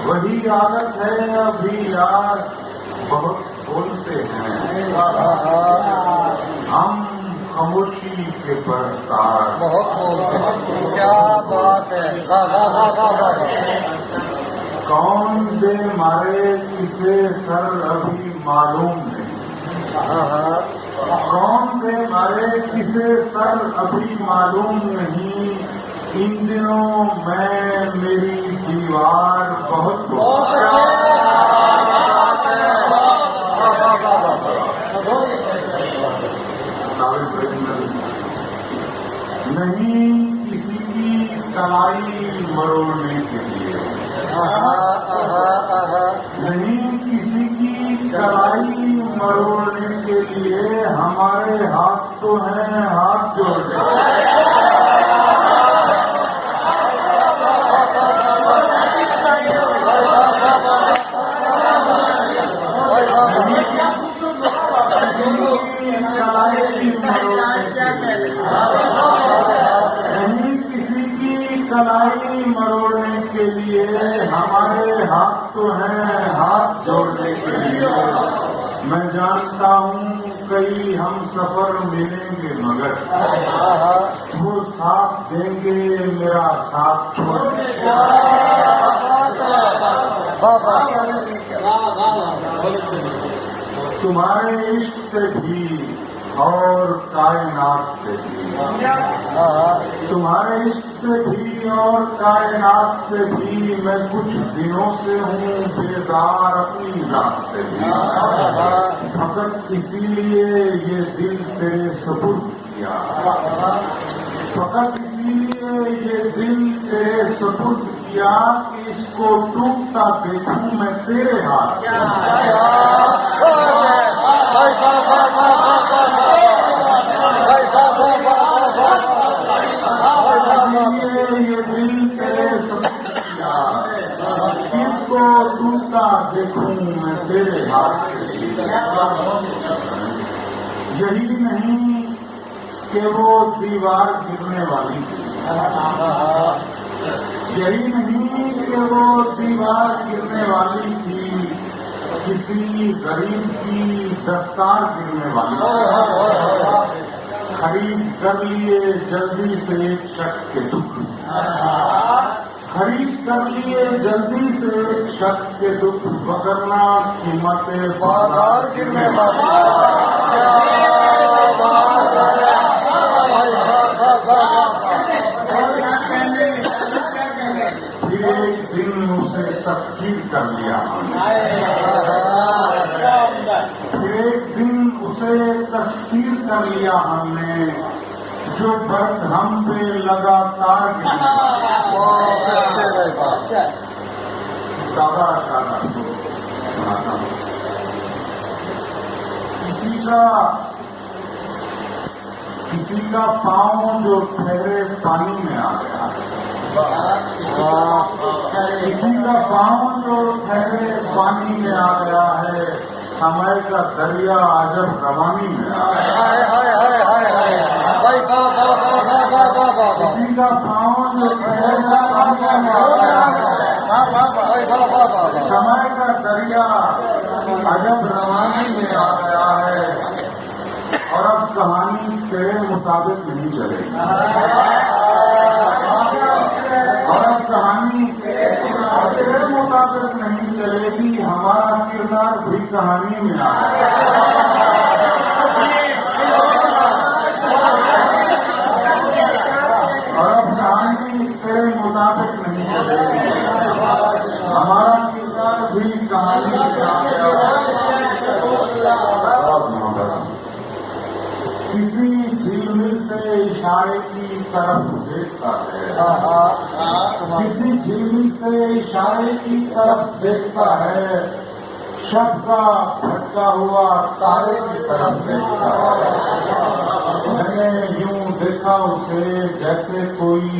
वही आदत है अभी यार, बहुत बोलते हैं हम खामोशी के परस्तार। बहुत बोलते हैं, क्या बात है, वाह वाह वाह वाह वाह। कौन दे मारे किसे सर अभी मालूम नहीं, कौन दे मारे किसे सर अभी मालूम नहीं। इन दिनों मैं मेरी दीवार बहुत नहीं किसी की कलाई मरोड़ने के लिए, नहीं किसी की कलाई मरोड़ने के लिए हमारे हाथ तो हैं हाथ जोड़ने। नहीं किसी की कलाई मरोड़ने के लिए हमारे हाथ तो हैं हाथ जोड़ने के लिए। मैं जानता हूँ कई हम सफर मिलेंगे मगर वो साथ देंगे मेरा साथ छोड़ने। तुम्हारे इश्क से भी और कायनात से भी, तुम्हारे इश्क से भी और कायनात से भी मैं कुछ दिनों से हूँ बेजार अपनी जात से भी। फकत इसीलिए ये दिल तेरे सुपुर्द किया, फकत इसीलिए ये दिल तेरे सुपुर्द किया कि इसको टूटता देखूं मैं तेरे हाथ से। ये दिल तेरे सुपुर्द किया इसको टूटता देखूं मैं तेरे हाथ से। यही नहीं कि वो दीवार गिरने वाली थी, यही नहीं कि वो दीवार गिरने वाली थी, किसी गरीब की दस्तार गिरने वाली थी। खरीद कर लिए जल्दी से एक शख्स के दुख, खरीद कर लिए जल्दी से एक शख्स के दुख, वगरना कीमतें बाजार गिरने वाली। फिर एक दिन उसे तस्कीर कर लिया हमने, फिर एक दिन उसे तस्कीर कर लिया हमने, जो दर्द हम पे लगातार गिरने किसी का पाँव जो ठहरे पानी में आ गया, किसी का पाँव जो ठहरे पानी में आ गया है, समय का दरिया अजब रवानी में आ गया। किसी का पाँव जो ठहरे पानी में आ गया है, समय का दरिया अजब रवानी में आ गया है, और अब कहानी तेरे मुताबिक नहीं चलेगी, और अब कहानी तेरे मुताबिक नहीं चलेगी, हमारा किरदार भी कहानी में आ गया। और अब कहानी तेरे मुताबिक नहीं चलेगी, हमारा किरदार भी कहानी में आ गया। किसी झिलमिल से इशारे की तरफ देखता है, किसी झिलमिल से इशारे की तरफ देखता है, शब्द का भटका हुआ तारे की तरफ देखता है। मैंने यूं देखा उसे जैसे कोई